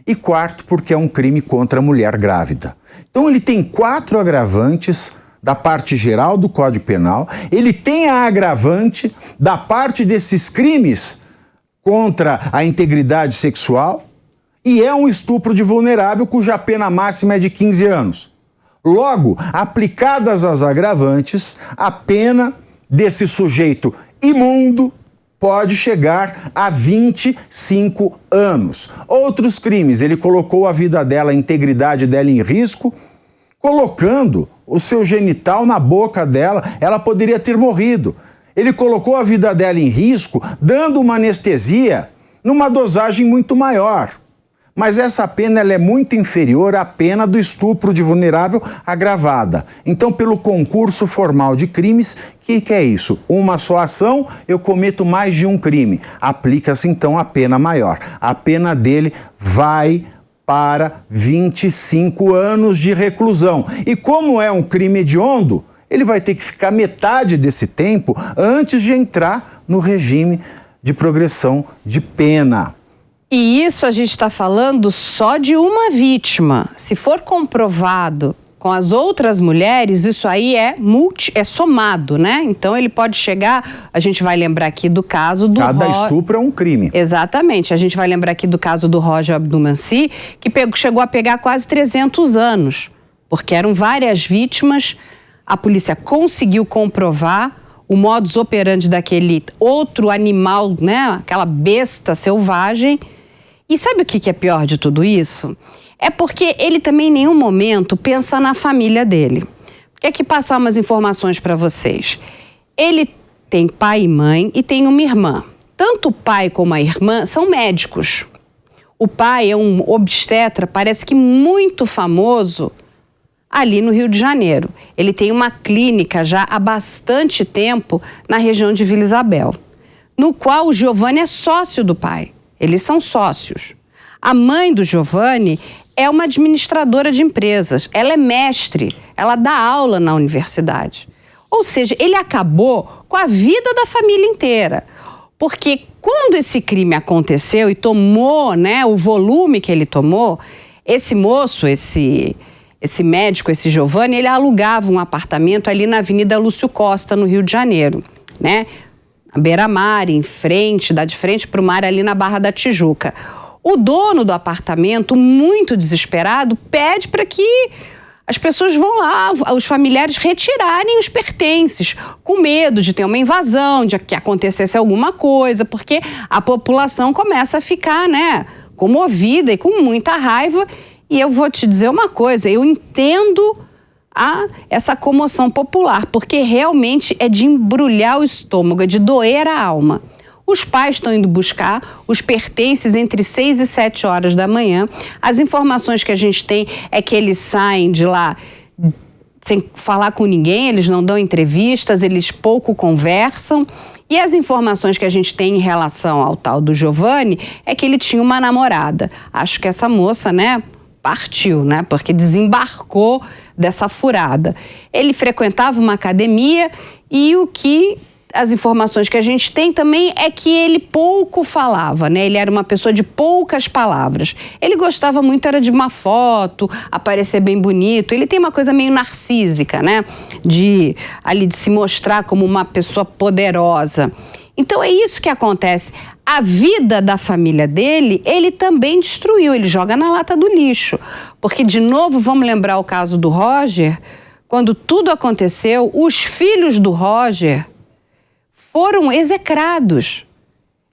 E quarto, porque é um crime contra a mulher grávida. Então ele tem 4 agravantes da parte geral do Código Penal, ele tem a agravante da parte desses crimes contra a integridade sexual e é um estupro de vulnerável cuja pena máxima é de 15 anos. Logo, aplicadas as agravantes, a pena desse sujeito imundo pode chegar a 25 anos. Outros crimes, ele colocou a vida dela, a integridade dela em risco, colocando o seu genital na boca dela, ela poderia ter morrido. Ele colocou a vida dela em risco, dando uma anestesia numa dosagem muito maior. Mas essa pena ela é muito inferior à pena do estupro de vulnerável agravada. Então, pelo concurso formal de crimes, o que é isso? Uma só ação, eu cometo mais de um crime. Aplica-se, então, a pena maior. A pena dele vai para 25 anos de reclusão. E como é um crime hediondo, ele vai ter que ficar metade desse tempo antes de entrar no regime de progressão de pena. E isso a gente está falando só de uma vítima. Se for comprovado com as outras mulheres, isso aí é somado, né? Então ele pode chegar, a gente vai lembrar aqui do caso do Cada estupro é um crime. Exatamente, a gente vai lembrar aqui do caso do Roger Abdulmansi, que chegou a pegar quase 300 anos, porque eram várias vítimas, a polícia conseguiu comprovar o modus operandi daquele outro animal, né? Aquela besta selvagem. E sabe o que é pior de tudo isso? É porque ele também em nenhum momento pensa na família dele. Quer que passar umas informações para vocês. Ele tem pai e mãe e tem uma irmã. Tanto o pai como a irmã são médicos. O pai é um obstetra, parece que muito famoso, ali no Rio de Janeiro. Ele tem uma clínica já há bastante tempo na região de Vila Isabel, no qual o Giovanni é sócio do pai. Eles são sócios. A mãe do Giovanni é uma administradora de empresas. Ela é mestre, ela dá aula na universidade. Ou seja, ele acabou com a vida da família inteira. Porque quando esse crime aconteceu e tomou, né, o volume que ele tomou, esse moço, esse médico, esse Giovanni, ele alugava um apartamento ali na Avenida Lúcio Costa, no Rio de Janeiro, né? À beira-mar, dá de frente para o mar ali na Barra da Tijuca. O dono do apartamento, muito desesperado, pede para que as pessoas vão lá, os familiares retirarem os pertences, com medo de ter uma invasão, de que acontecesse alguma coisa, porque a população começa a ficar, né, comovida e com muita raiva. E eu vou te dizer uma coisa, eu entendo essa comoção popular, porque realmente é de embrulhar o estômago, é de doer a alma. Os pais estão indo buscar os pertences entre 6 e 7 horas da manhã. As informações que a gente tem é que eles saem de lá sem falar com ninguém, eles não dão entrevistas, eles pouco conversam. E as informações que a gente tem em relação ao tal do Giovanni é que ele tinha uma namorada. Acho que essa moça, né, partiu, né, porque desembarcou dessa furada. Ele frequentava uma academia e as informações que a gente tem também é que ele pouco falava, né? Ele era uma pessoa de poucas palavras. Ele gostava muito, era de uma foto, aparecer bem bonito. Ele tem uma coisa meio narcísica, né? De se mostrar como uma pessoa poderosa. Então é isso que acontece. A vida da família dele, ele também destruiu, ele joga na lata do lixo. Porque, de novo, vamos lembrar o caso do Roger, quando tudo aconteceu, os filhos do Roger foram execrados.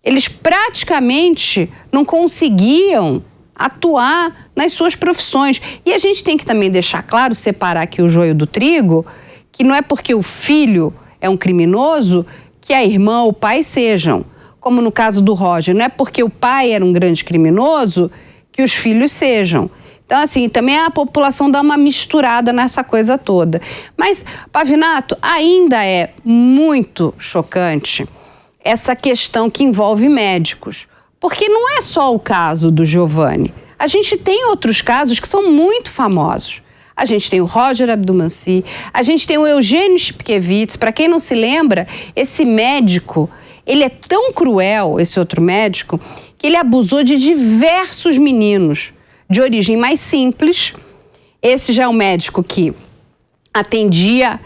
Eles praticamente não conseguiam atuar nas suas profissões. E a gente tem que também deixar claro, separar aqui o joio do trigo, que não é porque o filho é um criminoso que a irmã ou o pai sejam. Como no caso do Roger, não é porque o pai era um grande criminoso que os filhos sejam. Então, assim, também a população dá uma misturada nessa coisa toda. Mas, Pavinato, ainda é muito chocante essa questão que envolve médicos. Porque não é só o caso do Giovanni. A gente tem outros casos que são muito famosos. A gente tem o Roger Abdulmansi, a gente tem o Eugênio Spikevitz. Para quem não se lembra, esse médico, ele é tão cruel, esse outro médico, que ele abusou de diversos meninos de origem mais simples. Esse já é um médico que atendia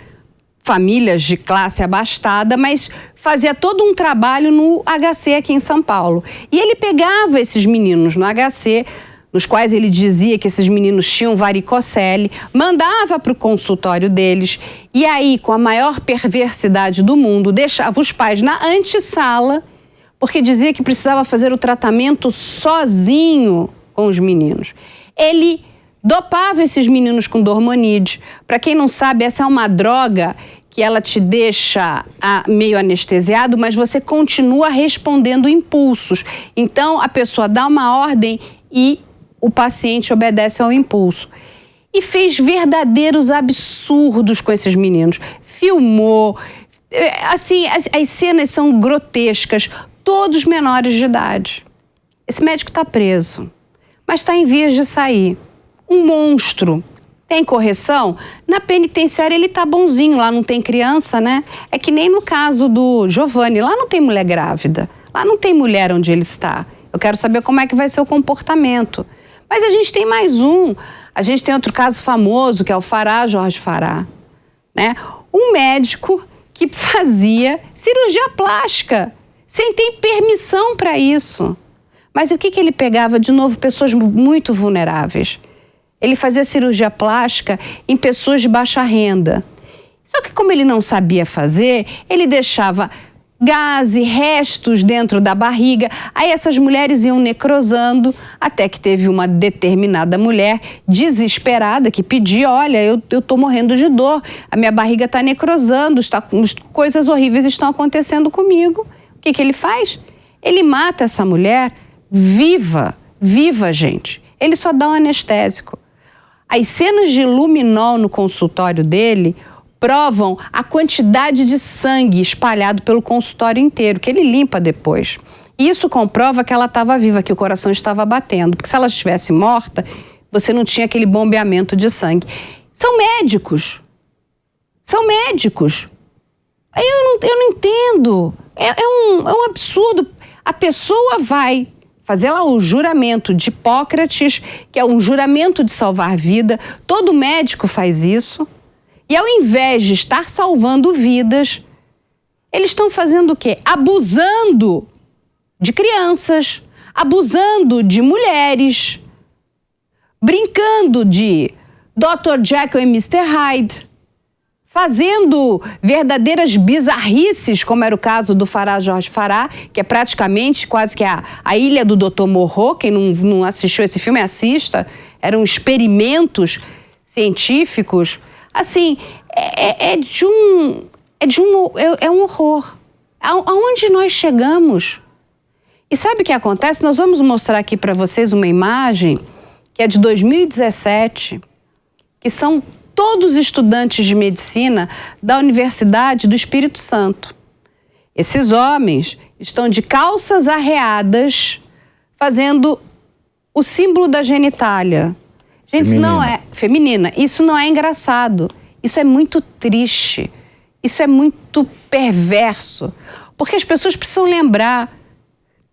famílias de classe abastada, mas fazia todo um trabalho no HC aqui em São Paulo. E ele pegava esses meninos no HC, nos quais ele dizia que esses meninos tinham varicocele, mandava para o consultório deles e aí, com a maior perversidade do mundo, deixava os pais na antessala, porque dizia que precisava fazer o tratamento sozinho com os meninos. Ele dopava esses meninos com Dormonide. Para quem não sabe, essa é uma droga que ela te deixa meio anestesiado, mas você continua respondendo impulsos. Então, a pessoa dá uma ordem e o paciente obedece ao impulso. E fez verdadeiros absurdos com esses meninos. Filmou, assim, as cenas são grotescas, todos menores de idade. Esse médico está preso, mas está em vias de sair. Um monstro. Tem correção? Na penitenciária ele tá bonzinho, lá não tem criança, né? É que nem no caso do Giovanni, lá não tem mulher grávida, lá não tem mulher onde ele está. Eu quero saber como é que vai ser o comportamento. Mas a gente tem mais um, a gente tem outro caso famoso, que é o Farah, Jorge Farah, né? Um médico que fazia cirurgia plástica, sem ter permissão para isso. Mas o que ele pegava? De novo, pessoas muito vulneráveis. Ele fazia cirurgia plástica em pessoas de baixa renda. Só que como ele não sabia fazer, ele deixava gás e restos dentro da barriga. Aí essas mulheres iam necrosando, até que teve uma determinada mulher desesperada que pedia, olha, eu tô morrendo de dor, a minha barriga está necrosando, coisas horríveis estão acontecendo comigo. O que ele faz? Ele mata essa mulher viva, gente. Ele só dá um anestésico. As cenas de luminol no consultório dele provam a quantidade de sangue espalhado pelo consultório inteiro, que ele limpa depois. E isso comprova que ela estava viva, que o coração estava batendo. Porque se ela estivesse morta, você não tinha aquele bombeamento de sangue. São médicos. São médicos. Eu não entendo. É um absurdo. A pessoa vai fazer lá o juramento de Hipócrates, que é um juramento de salvar vida. Todo médico faz isso. E ao invés de estar salvando vidas, eles estão fazendo o quê? Abusando de crianças, abusando de mulheres, brincando de Dr. Jekyll e Mr. Hyde, fazendo verdadeiras bizarrices, como era o caso do Farah, Jorge Farah, que é praticamente quase que a ilha do Dr. Moreau. Quem não assistiu esse filme, assista. Eram experimentos científicos. Assim, é um horror. Aonde nós chegamos? E sabe o que acontece? Nós vamos mostrar aqui para vocês uma imagem que é de 2017, que são todos estudantes de medicina da Universidade do Espírito Santo. Esses homens estão de calças arreadas, fazendo o símbolo da genitália. Gente, isso não é feminina. Isso não é engraçado. Isso é muito triste. Isso é muito perverso. Porque as pessoas precisam lembrar,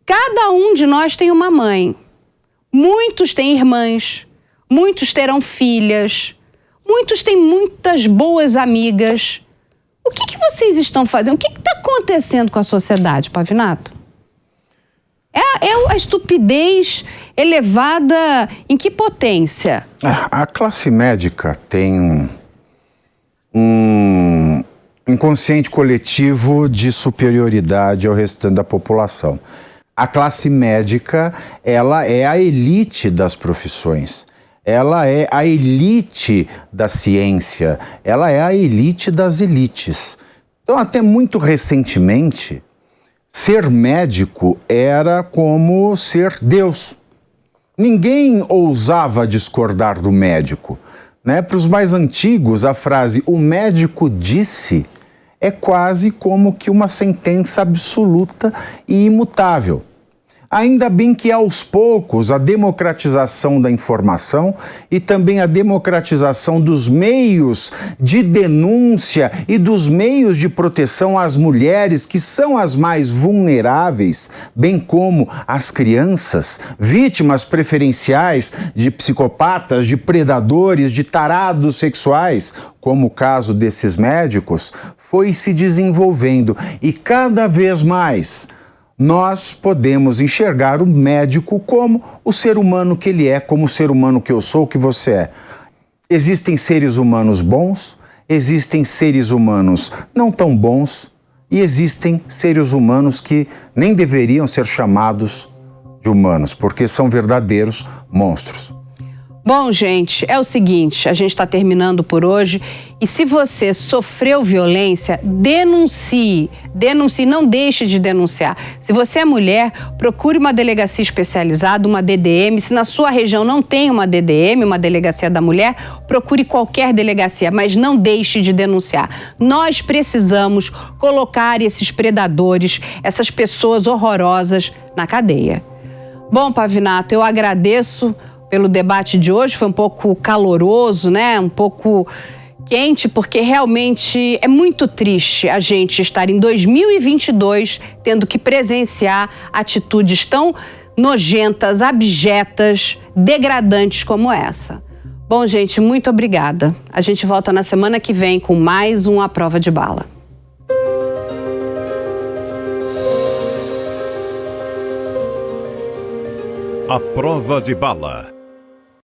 cada um de nós tem uma mãe. Muitos têm irmãs. Muitos terão filhas. Muitos têm muitas boas amigas. O que vocês estão fazendo? O que está acontecendo com a sociedade, Pavinato? É a estupidez elevada em que potência? A classe médica tem um inconsciente coletivo de superioridade ao restante da população. A classe médica, ela é a elite das profissões. Ela é a elite da ciência, ela é a elite das elites. Então, até muito recentemente, ser médico era como ser Deus. Ninguém ousava discordar do médico, né? Para os mais antigos, a frase "o médico disse" é quase como que uma sentença absoluta e imutável. Ainda bem que, aos poucos, a democratização da informação e também a democratização dos meios de denúncia e dos meios de proteção às mulheres, que são as mais vulneráveis, bem como as crianças, vítimas preferenciais de psicopatas, de predadores, de tarados sexuais, como o caso desses médicos, foi se desenvolvendo e cada vez mais nós podemos enxergar o médico como o ser humano que ele é, como o ser humano que eu sou, que você é. Existem seres humanos bons, existem seres humanos não tão bons e existem seres humanos que nem deveriam ser chamados de humanos, porque são verdadeiros monstros. Bom, gente, é o seguinte, a gente está terminando por hoje e se você sofreu violência, denuncie, não deixe de denunciar. Se você é mulher, procure uma delegacia especializada, uma DDM. Se na sua região não tem uma DDM, uma delegacia da mulher, procure qualquer delegacia, mas não deixe de denunciar. Nós precisamos colocar esses predadores, essas pessoas horrorosas na cadeia. Bom, Pavinato, eu agradeço pelo debate de hoje, foi um pouco caloroso, né? Um pouco quente, porque realmente é muito triste a gente estar em 2022 tendo que presenciar atitudes tão nojentas, abjetas, degradantes como essa. Bom, gente, muito obrigada. A gente volta na semana que vem com mais um A Prova de Bala. A Prova de Bala.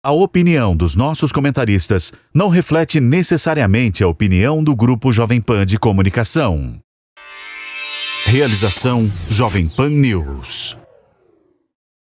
A opinião dos nossos comentaristas não reflete necessariamente a opinião do Grupo Jovem Pan de Comunicação. Realização Jovem Pan News.